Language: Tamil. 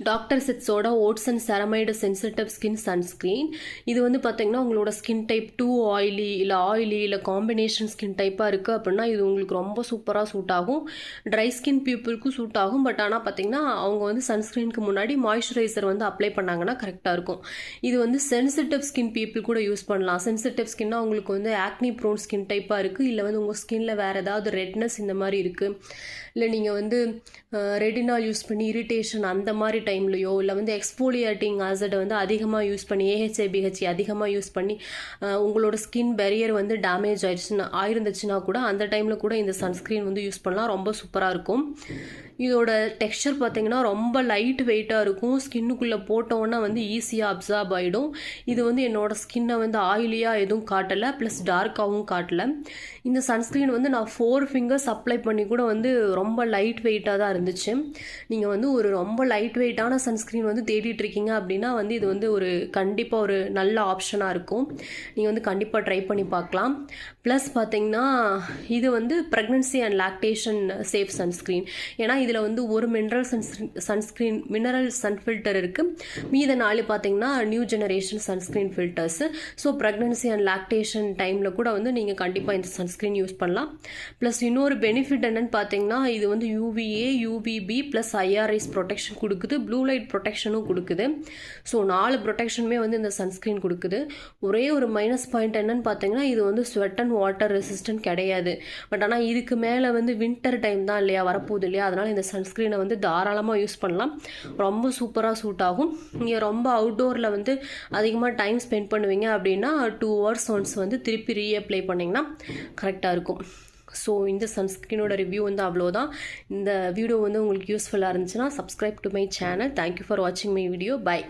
டாக்டர் செட்ஸோட oats and ceramide sensitive skin sunscreen. இது வந்து பார்த்தீங்கன்னா உங்களோட ஸ்கின் டைப் டூ ஆயிலி இல்லை காம்பினேஷன் ஸ்கின் டைப்பாக இருக்குது அப்படின்னா இது உங்களுக்கு ரொம்ப சூப்பராக சூட் ஆகும். ட்ரை ஸ்கின் பீப்புளுக்கும் சூட் ஆகும். பட் ஆனால் பார்த்தீங்கன்னா அவங்க வந்து சன்ஸ்க்ரீனுக்கு முன்னாடி மாய்ஸ்சரைசர் வந்து அப்ளை பண்ணாங்கன்னா கரெக்டாக இருக்கும். இது வந்து சென்சிட்டிவ் ஸ்கின் பீப்புள் கூட யூஸ் பண்ணலாம். சென்சிட்டிவ் ஸ்கின்னா உங்களுக்கு வந்து ஆக்னி ப்ரோன் ஸ்கின் டைப்பாக இருக்குது, இல்லை வந்து உங்கள் ஸ்கின்ல வேறு ஏதாவது ரெட்னஸ் இந்த மாதிரி இருக்குது, இல்லை நீங்கள் வந்து ரெடினால் யூஸ் பண்ணி இரிட்டேஷன் அந்த மாதிரி டைம்லையோ, இல்லை வந்து எக்ஸ்போலியேட்டிங் ஆசிடை வந்து அதிகமாக யூஸ் பண்ணி AHA/BHA அதிகமாக யூஸ் பண்ணி உங்களோட ஸ்கின் பேரியர் வந்து டேமேஜ் ஆயிருந்துச்சுன்னா கூட அந்த டைமில் கூட இந்த சன்ஸ்க்ரீன் வந்து யூஸ் பண்ணலாம். ரொம்ப சூப்பராக இருக்கும். இதோட டெக்ஸ்சர் பார்த்தீங்கன்னா ரொம்ப லைட் வெயிட்டாக இருக்கும். ஸ்கின்னுக்குள்ளே போட்டோன்னா வந்து ஈஸியாக அப்சார்ப் ஆகிடும். இது வந்து என்னோட ஸ்கின்னை வந்து ஆயிலியாக எதுவும் காட்டலை, ப்ளஸ் டார்க்காகவும் காட்டலை. இந்த சன்ஸ்க்ரீன் வந்து நான் 4 ஃபிங்கர்ஸ் அப்ளை பண்ணி கூட வந்து ரொம்ப லைட் வெயிட்டாக தான் இருந்துச்சு. நீங்கள் வந்து ஒரு ரொம்ப லைட் வெயிட்டான சன்ஸ்க்ரீன் வந்து தேடிட்டு இருக்கீங்க அப்படின்னா வந்து இது வந்து ஒரு கண்டிப்பாக ஒரு நல்ல ஆப்ஷனாக இருக்கும். நீங்கள் வந்து கண்டிப்பாக ட்ரை பண்ணி பார்க்கலாம். ப்ளஸ் பார்த்தீங்கன்னா இது வந்து pregnancy and lactation safe sunscreen. ஏன்னா இதில் வந்து ஒரு மினரல் சன் ஃபில்டர் இருக்குது. மீத 4 பார்த்தீங்கன்னா new generation sunscreen filters. So pregnancy and lactation டைமில் கூட வந்து நீங்கள் கண்டிப்பாக இந்த சன்ஸ்க்ரீன் யூஸ் பண்ணலாம். ப்ளஸ் இன்னொரு பெனிஃபிட் என்னென்னு பார்த்தீங்கன்னா இது வந்து UVA, UVB plus IRS protection கொடுக்குது, ப்ளூ லைட் ப்ரொடெக்ஷனும் கொடுக்குது. ஸோ 4 ப்ரொடெக்ஷனுமே வந்து இந்த சன்ஸ்க்ரீன் கொடுக்குது. ஒரே ஒரு மைனஸ் பாயிண்ட் என்னன்னு பார்த்தீங்கன்னா இது வந்து ஸ்வெட் அண்ட் வாட்டர் ரெசிஸ்டன்ட் கிடையாது. பட் ஆனால் இதுக்கு மேலே வந்து வின்டர் டைம் தான் இல்லையா, வரப்போகுது இல்லையா, அதனால் இந்த சன்ஸ்க்ரீனை வந்து தாராளமாக யூஸ் பண்ணலாம். ரொம்ப சூப்பராக சூட் ஆகும். நீங்கள் ரொம்ப அவுட்டோரில் வந்து அதிகமாக டைம் ஸ்பெண்ட் பண்ணுவீங்க அப்படின்னா 2 hours ஒன்ஸ் வந்து திருப்பி ரீஅப்ளை பண்ணிங்கன்னா கரெக்டாக இருக்கும். ஸோ இந்த சன்ஸ்க்ரீனோட ரிவ்யூ வந்து அவ்வளோதான். இந்த வீடியோ வந்து உங்களுக்கு யூஸ்ஃபுல்லாக இருந்துச்சுன்னா subscribe to my channel. Thank you for வாட்சிங் மை வீடியோ. பை.